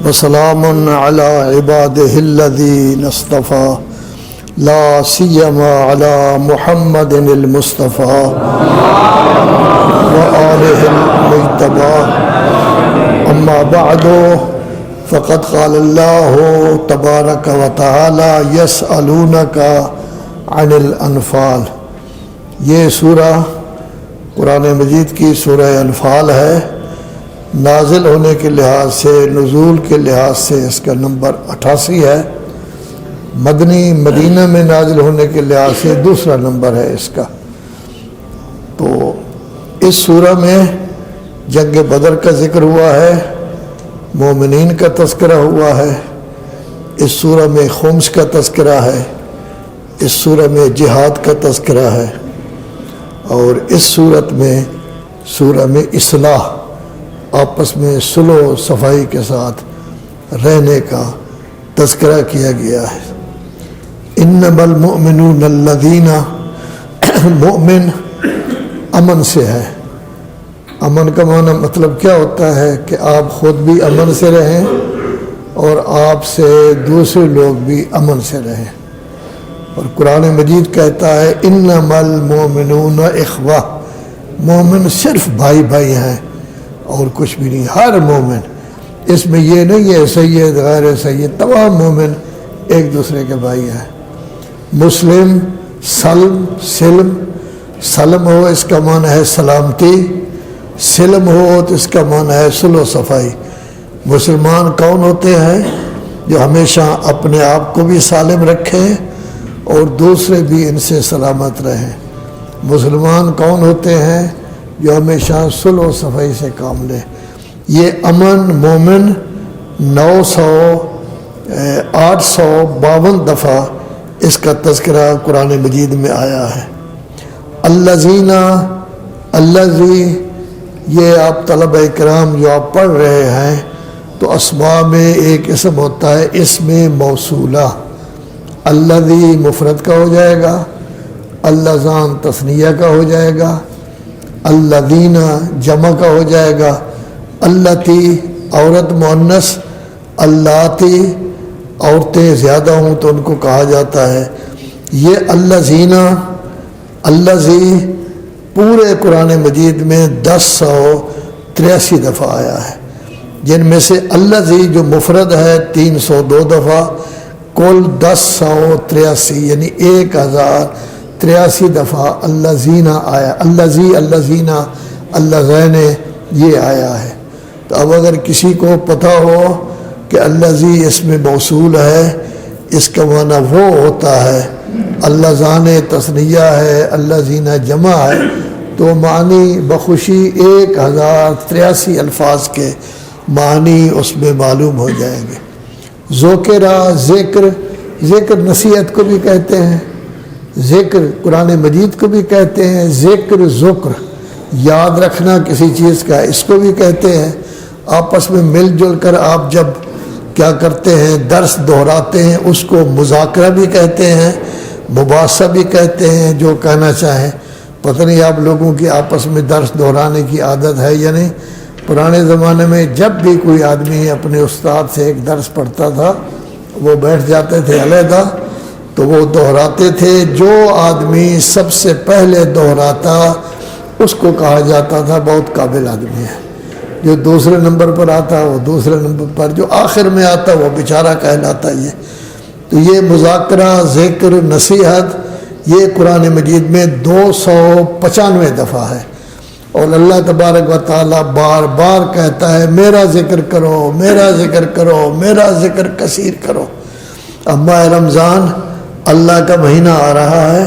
وسلام على عباده الذين اصطفى لا سيما على محمد المصطفى وآله المجتبى أما بعد فقد قال الله تبارك وتعالى يسألونك عن الأنفال. یہ سورہ قرآن مجید کی سورہ انفال ہے. نازل ہونے کے لحاظ سے، نزول کے لحاظ سے اس کا نمبر 88 ہے. مدینہ میں نازل ہونے کے لحاظ سے دوسرا نمبر ہے اس کا. تو اس سورہ میں جنگ بدر کا ذکر ہوا ہے، مومنین کا تذکرہ ہوا ہے. اس سورہ میں خمس کا تذکرہ ہے. اس سورہ میں جہاد کا تذکرہ ہے. اور اس سورہ میں اصلاح، آپس میں صلح و صفائی کے ساتھ رہنے کا تذکرہ کیا گیا ہے. انما المؤمنون الذین، مؤمن امن سے ہے. امن کا معنی مطلب کیا ہوتا ہے کہ آپ خود بھی امن سے رہیں اور آپ سے دوسرے لوگ بھی امن سے رہیں. اور قرآن مجید کہتا ہے انما المؤمنون اخوہ، مومن صرف بھائی بھائی ہیں اور کچھ بھی نہیں. ہر مومن، اس میں یہ نہیں ہے سید غیر سید، تمام مومن ایک دوسرے کے بھائی ہیں. مسلم سلم ہو اس کا معنی ہے سلامتی، سلم ہو تو اس کا معنی ہے صلح و صفائی. مسلمان کون ہوتے ہیں؟ جو ہمیشہ اپنے آپ کو بھی سالم رکھیں اور دوسرے بھی ان سے سلامت رہیں. مسلمان کون ہوتے ہیں؟ جو ہمیشہ صلح و صفائی سے کام لے. یہ امن مومن 852 دفعہ اس کا تذکرہ قرآن مجید میں آیا ہے. الذی، یہ آپ طلبہ کرام جو آپ پڑھ رہے ہیں تو اسماء میں ایک اسم ہوتا ہے اسم موصولہ. الذی مفرد کا ہو جائے گا، اللذان تثنیہ کا ہو جائے گا، الذین جمع کا ہو جائے گا، اللتی عورت مؤنث، اللاتی عورتیں زیادہ ہوں تو ان کو کہا جاتا ہے. یہ الذی پورے قرآن مجید میں 1083 دفعہ آیا ہے، جن میں سے الذی جو مفرد ہے 302 دفعہ، کل 1083 یعنی 1083 دفعہ الذین آیا. الذین اللذین یہ آیا ہے. تو اب اگر کسی کو پتہ ہو کہ الذی اس میں موصول ہے، اس کا معنی وہ ہوتا ہے، اللذان تثنیہ ہے، الذین جمع ہے، تو معنی بخوشی 1083 الفاظ کے معنی اس میں معلوم ہو جائیں گے. ذکر نصیحت کو بھی کہتے ہیں، ذکر قرآن مجید کو بھی کہتے ہیں، ذکر یاد رکھنا کسی چیز کا، اس کو بھی کہتے ہیں. آپس میں مل جل کر آپ جب کیا کرتے ہیں، درس دہراتے ہیں، اس کو مذاکرہ بھی کہتے ہیں، مباحثہ بھی کہتے ہیں. جو کہنا چاہیں، پتہ نہیں آپ لوگوں کی آپس میں درس دہرانے کی عادت ہے یا نہیں. پرانے زمانے میں جب بھی کوئی آدمی اپنے استاد سے ایک درس پڑھتا تھا، وہ بیٹھ جاتے تھے علیحدہ تو وہ دہراتے تھے. جو آدمی سب سے پہلے دہراتا اس کو کہا جاتا تھا بہت قابل آدمی ہے. جو دوسرے نمبر پر آتا وہ دوسرے نمبر پر، جو آخر میں آتا وہ بیچارہ کہلاتا. تو یہ مذاکرہ، ذکر، نصیحت یہ قرآن مجید میں 295 دفعہ ہے. اور اللہ تبارک و تعالیٰ بار بار کہتا ہے میرا ذکر کرو، میرا ذکر کرو، میرا ذکر کثیر کرو. اب ماہ رمضان اللہ کا مہینہ آ رہا ہے،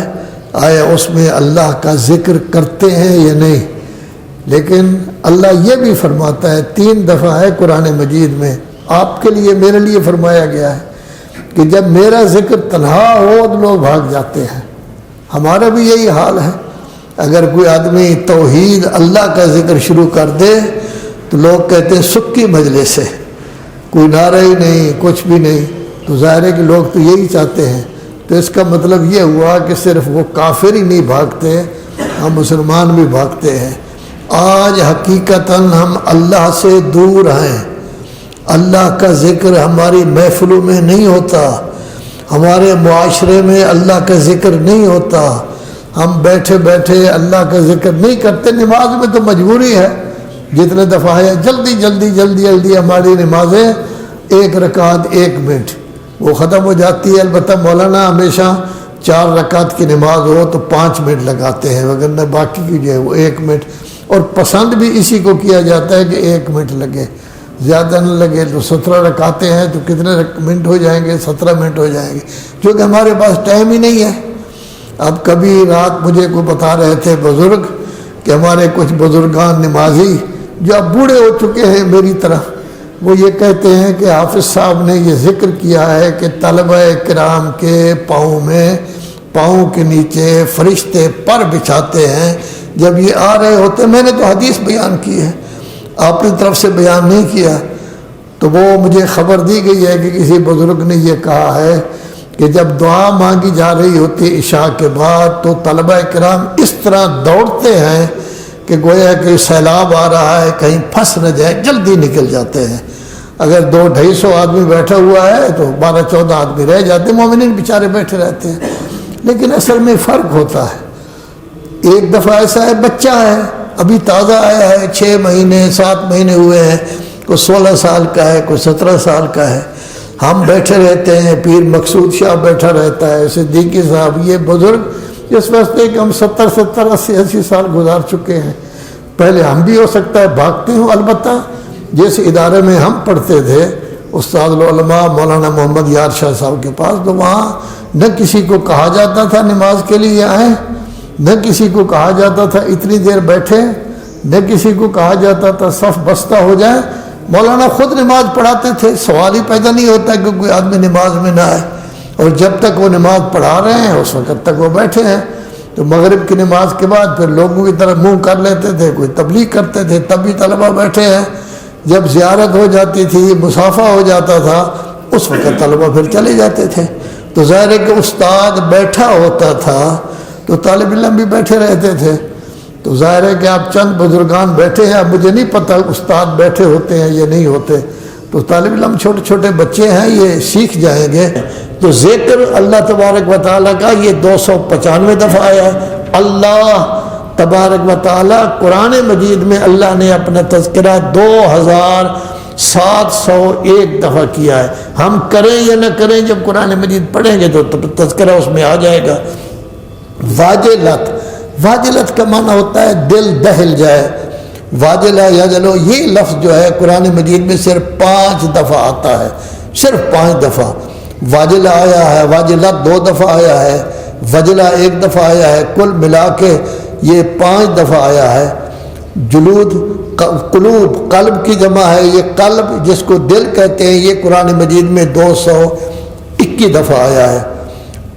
آیا اس میں اللہ کا ذکر کرتے ہیں یا نہیں؟ لیکن اللہ یہ بھی فرماتا ہے، 3 دفعہ ہے قرآن مجید میں آپ کے لیے، میرے لیے فرمایا گیا ہے کہ جب میرا ذکر تنہا ہو تو لوگ بھاگ جاتے ہیں. ہمارا بھی یہی حال ہے. اگر کوئی آدمی توحید اللہ کا ذکر شروع کر دے تو لوگ کہتے ہیں سکی مجلس ہے، کوئی نعرہ ہی نہیں، کچھ بھی نہیں. تو ظاہر ہے کہ لوگ تو یہی چاہتے ہیں. تو اس کا مطلب یہ ہوا کہ صرف وہ کافر ہی نہیں بھاگتے، ہم مسلمان بھی بھاگتے ہیں. آج حقیقتاً ہم اللہ سے دور ہیں. اللہ کا ذکر ہماری محفلوں میں نہیں ہوتا، ہمارے معاشرے میں اللہ کا ذکر نہیں ہوتا، ہم بیٹھے بیٹھے اللہ کا ذکر نہیں کرتے۔ نماز میں تو مجبوری ہے، جتنے دفعہ ہے جلدی جلدی جلدی جلدی ہماری نمازیں 1 رکعت 1 منٹ وہ ختم ہو جاتی ہے۔ البتہ مولانا ہمیشہ 4 رکعت کی نماز ہو تو 5 منٹ لگاتے ہیں، وگرنہ باقی کی جو ہے وہ 1 منٹ، اور پسند بھی اسی کو کیا جاتا ہے کہ 1 منٹ لگے، زیادہ نہ لگے۔ تو 17 رکعتیں ہیں تو کتنے منٹ ہو جائیں گے؟ 17 منٹ ہو جائیں گے، کیونکہ ہمارے پاس ٹائم ہی نہیں ہے۔ اب کبھی رات مجھے کو بتا رہے تھے بزرگ کہ ہمارے کچھ بزرگان نمازی جو اب بوڑھے ہو چکے ہیں میری طرح، وہ یہ کہتے ہیں کہ حافظ صاحب نے یہ ذکر کیا ہے کہ طلبہ کرام کے پاؤں کے نیچے فرشتے پر بچھاتے ہیں جب یہ آ رہے ہوتے۔ میں نے تو حدیث بیان کی ہے، اپنی طرف سے بیان نہیں کیا، تو وہ مجھے خبر دی گئی ہے کہ کسی بزرگ نے یہ کہا ہے کہ جب دعا مانگی جا رہی ہوتی عشاء کے بعد تو طلبہ کرام اس طرح دوڑتے ہیں کہ گویا کہ سیلاب آ رہا ہے، کہیں پھنس نہ جائے، جلدی نکل جاتے ہیں۔ اگر 200-250 آدمی بیٹھا ہوا ہے تو 12-14 آدمی رہ جاتے ہیں، مومنین بیچارے بیٹھے رہتے ہیں۔ لیکن اصل میں فرق ہوتا ہے۔ ایک دفعہ ایسا ہے، بچہ ہے ابھی تازہ آیا ہے، 6 مہینے 7 مہینے ہوئے ہیں، کوئی 16 سال کا ہے، کوئی 17 سال کا ہے، ہم بیٹھے رہتے ہیں، پیر مقصود شاہ بیٹھا رہتا ہے، صدیقی صاحب، یہ بزرگ اس واسطے کہ ہم 70 80 سال گزار چکے ہیں۔ پہلے ہم بھی ہو سکتا ہے بھاگتے ہوں، البتہ جس ادارے میں ہم پڑھتے تھے استاد العلماء مولانا محمد یار شاہ صاحب کے پاس، تو وہاں نہ کسی کو کہا جاتا تھا نماز کے لیے آئیں، نہ کسی کو کہا جاتا تھا اتنی دیر بیٹھے، نہ کسی کو کہا جاتا تھا صف بستہ ہو جائے۔ مولانا خود نماز پڑھاتے تھے، سوال ہی پیدا نہیں ہوتا کہ کوئی آدمی نماز میں نہ آئے، اور جب تک وہ نماز پڑھا رہے ہیں اس وقت تک وہ بیٹھے ہیں۔ تو مغرب کی نماز کے بعد پھر لوگوں کی طرف منہ کر لیتے تھے، کوئی تبلیغ کرتے تھے، تب بھی طلبہ بیٹھے ہیں۔ جب زیارت ہو جاتی تھی، مصافحہ ہو جاتا تھا، اس وقت طلبہ پھر چلے جاتے تھے۔ تو ظاہر ہے کہ استاد بیٹھا ہوتا تھا تو طالب علم بھی بیٹھے رہتے تھے۔ تو ظاہر ہے کہ آپ چند بزرگان بیٹھے ہیں، اب مجھے نہیں پتہ استاد بیٹھے ہوتے ہیں یا نہیں ہوتے، تو طالب علم چھوٹے چھوٹے بچے ہیں، یہ سیکھ جائیں گے۔ تو ذکر اللہ تبارک و تعالیٰ کا یہ 295 دفعہ آیا ہے۔ اللہ تبارک و تعالیٰ قرآن مجید میں اللہ نے اپنا تذکرہ 2701 دفعہ کیا ہے۔ ہم کریں یا نہ کریں، جب قرآن مجید پڑھیں گے تو تذکرہ اس میں آ جائے گا۔ واجلت، واجلت کا معنی ہوتا ہے دل دہل جائے۔ واجلہ یجلو، یہ لفظ جو ہے قرآن مجید میں صرف 5 دفعہ آتا ہے، صرف 5 دفعہ۔ واجلہ آیا ہے، واجلت 2 دفعہ آیا ہے، وجلہ 1 دفعہ آیا ہے، کل ملا کے یہ 5 دفعہ آیا ہے۔ جلود، قلوب، قلب کی جمع ہے، یہ قلب جس کو دل کہتے ہیں، یہ قرآن مجید میں 221 دفعہ آیا ہے۔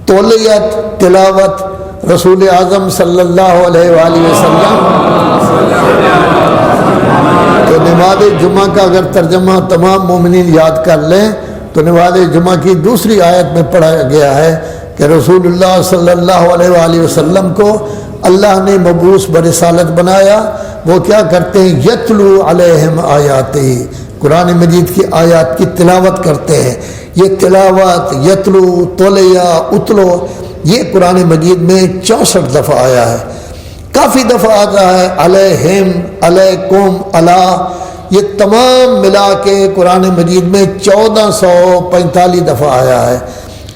تولیت، تلاوت، رسول اعظم صلی اللہ علیہ وآلہ وسلم۔ تو نماز جمعہ کا اگر ترجمہ تمام مومنین یاد کر لیں تو نماز جمعہ کی دوسری آیت میں پڑھا گیا ہے کہ رسول اللہ صلی اللہ علیہ وآلہ وسلم کو اللہ نے مبعوث برسالت بنایا، وہ کیا کرتے ہیں؟ یتلو علیہم آیاتہ، قرآن مجید کی آیات کی تلاوت کرتے ہیں۔ یہ تلاوت، یتلو، تولیہ، اتلو، یہ قرآن مجید میں 64 دفعہ آیا ہے۔ کافی دفعہ آتا ہے علیہم، علیکم، علی، یہ تمام ملا کے قرآن مجید میں 1445 دفعہ آیا ہے۔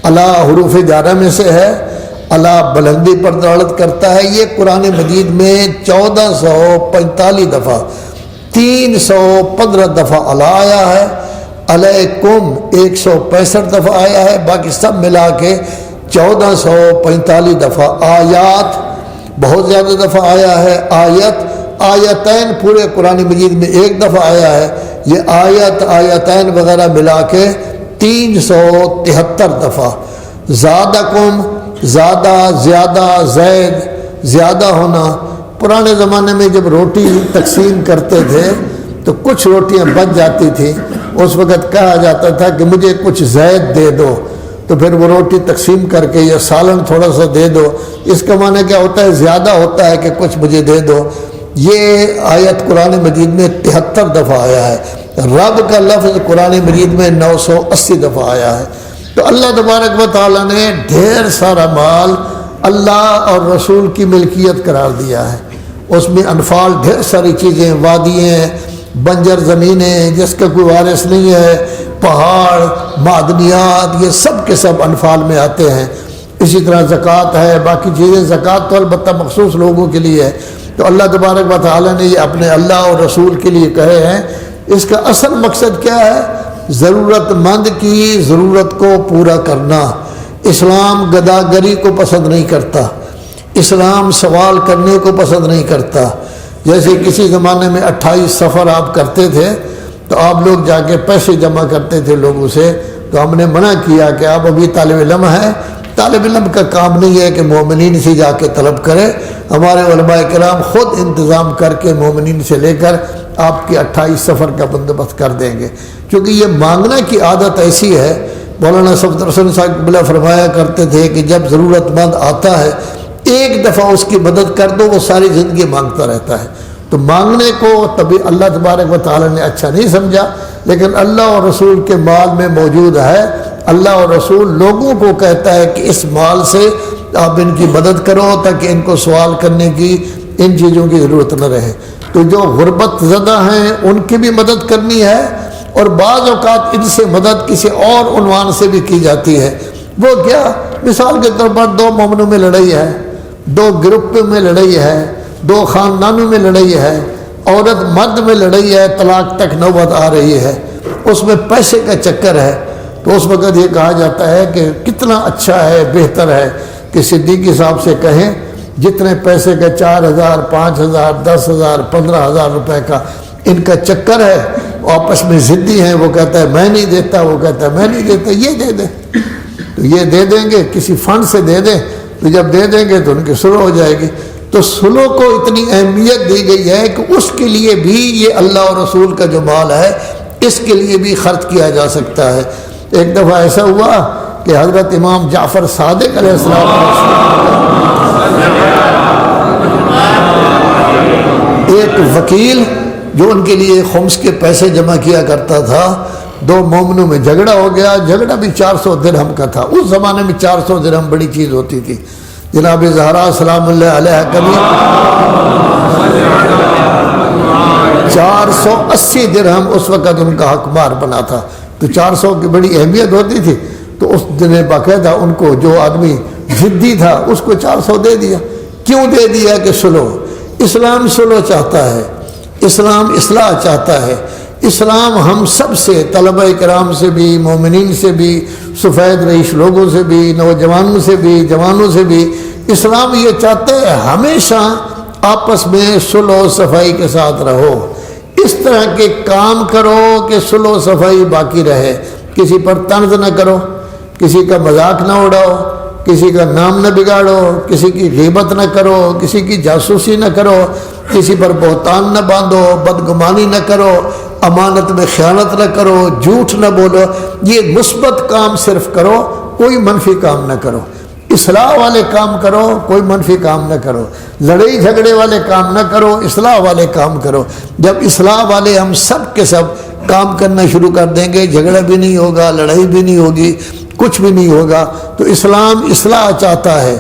علی حروف جارہ میں سے ہے، علی بلندی پر دلالت کرتا ہے۔ یہ قرآن مجید میں 1445 دفعہ، 315 دفعہ علی آیا ہے۔ علیکم 165 دفعہ آیا ہے، باقی سب ملا کے 1445 دفعہ۔ آیات بہت زیادہ دفعہ آیا ہے۔ آیت، آیتین پورے قرآن مجید میں 1 دفعہ آیا ہے۔ یہ آیت، آیتین وغیرہ ملا کے 373 دفعہ۔ زادکم، زیادہ، زیادہ، زید، زیادہ ہونا۔ پرانے زمانے میں جب روٹی تقسیم کرتے تھے تو کچھ روٹیاں بچ جاتی تھیں، اس وقت کہا جاتا تھا کہ مجھے کچھ زید دے دو، تو پھر وہ روٹی تقسیم کر کے یا سالن تھوڑا سا دے دو۔ اس کا معنی کیا ہوتا ہے؟ زیادہ ہوتا ہے کہ کچھ مجھے دے دو۔ یہ آیت قرآن مجید میں 73 دفعہ آیا ہے۔ رب کا لفظ قرآن مجید میں 980 دفعہ آیا ہے۔ تو اللہ تبارک و تعالیٰ نے ڈھیر سارا مال اللہ اور رسول کی ملکیت قرار دیا ہے۔ اس میں انفال ڈھیر ساری چیزیں، وادیاں، بنجر زمینیں جس کا کوئی وارث نہیں ہے، پہاڑ، معدنیات، یہ سب کے سب انفال میں آتے ہیں۔ اسی طرح زکوٰۃ ہے، باقی چیزیں۔ زکوٰۃ تو البتہ مخصوص لوگوں کے لیے ہے۔ تو اللہ تبارک و تعالیٰ نے یہ اپنے اللہ اور رسول کے لیے کہے ہیں۔ اس کا اصل مقصد کیا ہے؟ ضرورت مند کی ضرورت کو پورا کرنا۔ اسلام گداگری کو پسند نہیں کرتا، اسلام سوال کرنے کو پسند نہیں کرتا۔ جیسے کسی زمانے میں 28 سفر آپ کرتے تھے تو آپ لوگ جا کے پیسے جمع کرتے تھے لوگوں سے، تو ہم نے منع کیا کہ آپ ابھی طالب علم ہیں، طالب علم کا کام نہیں ہے کہ مومنین سے جا کے طلب کرے۔ ہمارے علماء کرام خود انتظام کر کے مومنین سے لے کر آپ کے 28 سفر کا بندوبست کر دیں گے، کیونکہ یہ مانگنا کی عادت ایسی ہے۔ مولانا صفدر حسن صاحب بلا فرمایا کرتے تھے کہ جب ضرورت مند آتا ہے ایک دفعہ اس کی مدد کر دو، وہ ساری زندگی مانگتا رہتا ہے۔ تو مانگنے کو تبھی اللہ تبارک و تعالیٰ نے اچھا نہیں سمجھا، لیکن اللہ اور رسول کے مال میں موجود ہے۔ اللہ اور رسول لوگوں کو کہتا ہے کہ اس مال سے آپ ان کی مدد کرو تاکہ ان کو سوال کرنے کی، ان چیزوں کی ضرورت نہ رہے۔ تو جو غربت زدہ ہیں ان کی بھی مدد کرنی ہے، اور بعض اوقات ان سے مدد کسی اور عنوان سے بھی کی جاتی ہے۔ وہ کیا؟ مثال کے طور پر 2 مومنوں میں لڑائی ہے، 2 گروپ میں لڑائی ہے، 2 خاندانوں میں لڑائی ہے، عورت مرد میں لڑائی ہے، طلاق تک نوبت آ رہی ہے، اس میں پیسے کا چکر ہے۔ تو اس وقت یہ کہا جاتا ہے کہ کتنا اچھا ہے، بہتر ہے کہ صدیقی صاحب سے کہیں جتنے پیسے کا 4,000 5,000 10,000 15,000 روپے کا ان کا چکر ہے، آپس میں ضدی ہیں، وہ کہتا ہے میں نہیں دیتا، وہ کہتا ہے میں نہیں دیتا، یہ دے دیں۔ تو یہ دے دیں گے، کسی فنڈ سے دے دیں، تو جب دے دیں گے تو ان کی صلح ہو جائے گی۔ تو صلح کو اتنی اہمیت دی گئی ہے کہ اس کے لیے بھی یہ اللہ اور رسول کا جو مال ہے اس کے لیے بھی خرچ کیا جا سکتا ہے۔ ایک دفعہ ایسا ہوا کہ حضرت امام جعفر صادق علیہ السلام ایک وکیل جو ان کے لیے خمس کے پیسے جمع کیا کرتا تھا، 2 مومنوں میں جھگڑا ہو گیا۔ جھگڑا بھی 400 درہم کا تھا۔ اس زمانے میں 400 درہم بڑی چیز ہوتی تھی۔ جناب زہرا سلام اللہ علیہ کبھی 480 درہم اس وقت ان کا حق مار بنا تھا۔ تو 400 کی بڑی اہمیت ہوتی تھی۔ تو اس دن باقاعدہ ان کو جو آدمی ضدی تھا اس کو 400 دے دیا۔ کیوں دے دیا؟ کہ صلح، اسلام صلح چاہتا ہے، اسلام اصلاح چاہتا ہے۔ اسلام ہم سب سے، طلبہ کرام سے بھی، مومنین سے بھی، سفید رئیس لوگوں سے بھی، نوجوانوں سے بھی، جوانوں سے بھی، اسلام یہ چاہتا ہے ہمیشہ آپس میں صلح و صفائی کے ساتھ رہو، اس طرح کے کام کرو کہ صلح و صفائی باقی رہے۔ کسی پر طنز نہ کرو، کسی کا مذاق نہ اڑاؤ، کسی کا نام نہ بگاڑو، کسی کی غیبت نہ کرو، کسی کی جاسوسی نہ کرو، کسی پر بہتان نہ باندھو، بدگمانی نہ کرو، امانت میں خیانت نہ کرو، جھوٹ نہ بولو۔ یہ مثبت کام صرف کرو، کوئی منفی کام نہ کرو۔ اصلاح والے کام کرو، کوئی منفی کام نہ کرو۔ لڑائی جھگڑے والے کام نہ کرو، اصلاح والے کام کرو۔ جب اصلاح والے ہم سب کے سب کام کرنا شروع کر دیں گے، جھگڑا بھی نہیں ہوگا، لڑائی بھی نہیں ہوگی، کچھ بھی نہیں ہوگا۔ تو اسلام اصلاح چاہتا ہے،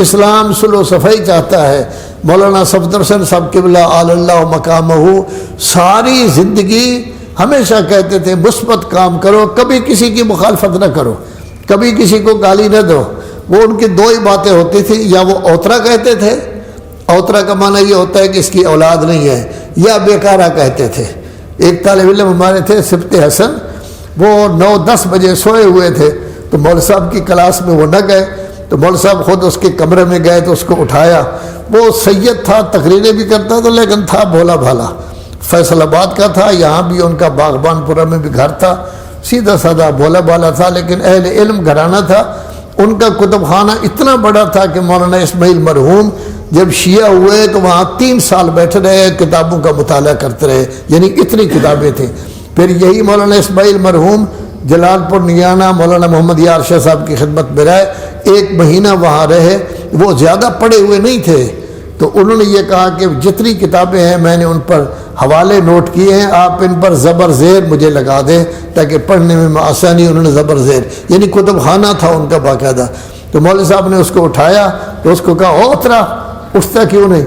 اسلام صلح و صفائی چاہتا ہے۔ مولانا صفدر حسن صاحب قبلہ آل اللہ مقامہ ساری زندگی ہمیشہ کہتے تھے مثبت کام کرو، کبھی کسی کی مخالفت نہ کرو، کبھی کسی کو گالی نہ دو۔ وہ ان کی 2 ہی باتیں ہوتی تھیں، یا وہ اوترا کہتے تھے، اوترا کا معنی یہ ہوتا ہے کہ اس کی اولاد نہیں ہے، یا بیکارہ کہتے تھے۔ ایک طالب علم ہمارے تھے سبت حسن، وہ 9-10 بجے سوئے ہوئے تھے، تو مول صاحب کی کلاس میں وہ نہ گئے، تو مول صاحب خود اس کے کمرے میں گئے تو اس کو اٹھایا۔ وہ سید تھا، تقریریں بھی کرتا تھا، لیکن تھا بھولا بھالا، فیصل آباد کا تھا، یہاں بھی ان کا باغبان پورہ میں بھی گھر تھا، سیدھا سادہ بھولا بھالا تھا، لیکن اہل علم گھرانہ تھا۔ ان کا کتب خانہ اتنا بڑا تھا کہ مولانا اسماعیل مرحوم جب شیعہ ہوئے تو وہاں 3 سال بیٹھے رہے، کتابوں کا مطالعہ کرتے رہے، یعنی اتنی کتابیں تھیں۔ پھر یہی مولانا اسماعیل مرحوم جلال پور نیانہ مولانا محمد یار شاہ صاحب کی خدمت میں رہے، 1 مہینہ وہاں رہے۔ وہ زیادہ پڑھے ہوئے نہیں تھے، تو انہوں نے یہ کہا کہ جتنی کتابیں ہیں میں نے ان پر حوالے نوٹ کیے ہیں، آپ ان پر زبر زیر مجھے لگا دیں تاکہ پڑھنے میں آسانی۔ انہوں نے زبر زیر یعنی کتب خانہ تھا ان کا باقاعدہ۔ تو مولوی صاحب نے اس کو اٹھایا تو اس کو کہا اوترا، اٹھتا کیوں نہیں؟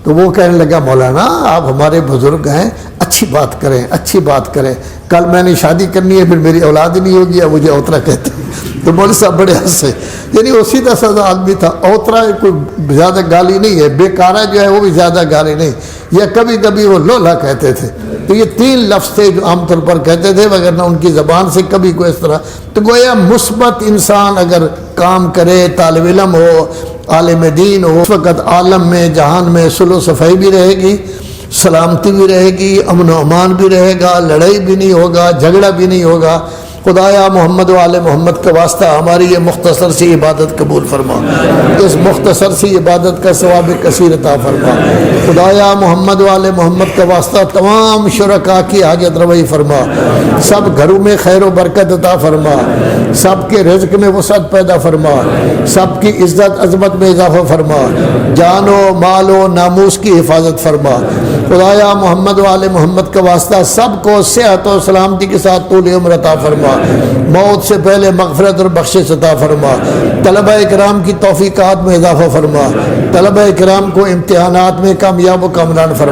تو وہ کہنے لگا مولانا آپ ہمارے بزرگ ہیں، اچھی بات کریں اچھی بات کریں، کل میں نے شادی کرنی ہے پھر میری اولاد ہی نہیں ہوگی، اب مجھے اوترا کہتے ہیں۔ تو مولوی صاحب بڑے ہنسے، یعنی وہ سیدھا سادہ آدمی تھا۔ اوترا کوئی زیادہ گالی نہیں ہے، بیکارہ جو ہے وہ بھی زیادہ گالی نہیں، یا کبھی کبھی وہ لولا کہتے تھے۔ تو یہ 3 لفظ تھے جو عام طور پر کہتے تھے، وگرنہ ان کی زبان سے کبھی کوئی اس طرح۔ تو گویا مثبت انسان اگر کام کرے، طالب علم ہو، عالم دین ہو، اس وقت عالم میں جہان میں صلح و صفائی بھی رہے گی، سلامتی بھی رہے گی، امن و امان بھی رہے گا، لڑائی بھی نہیں ہوگا، جھگڑا بھی نہیں ہوگا۔ خدایا محمد و آل محمد کا واسطہ ہماری یہ مختصر سی عبادت قبول فرما، اس مختصر سی عبادت کا ثواب کثیر عطا فرما۔ خدایا محمد و آل محمد کا واسطہ تمام شرکاء کی حاجت روائی فرما، سب گھروں میں خیر و برکت عطا فرما، سب کے رزق میں وسعت پیدا فرما، سب کی عزت عظمت میں اضافہ فرما، جان و مال و ناموس کی حفاظت فرما۔ خدایا محمد و آل محمد کا واسطہ سب کو صحت و سلامتی کے ساتھ طول عمر عطا فرما، موت سے پہلے مغفرت اور بخشش عطا فرما، طلبہ کرام کی توفیقات میں اضافہ فرما، طلبہ کرام کو امتحانات میں کامیاب و کامران فرما۔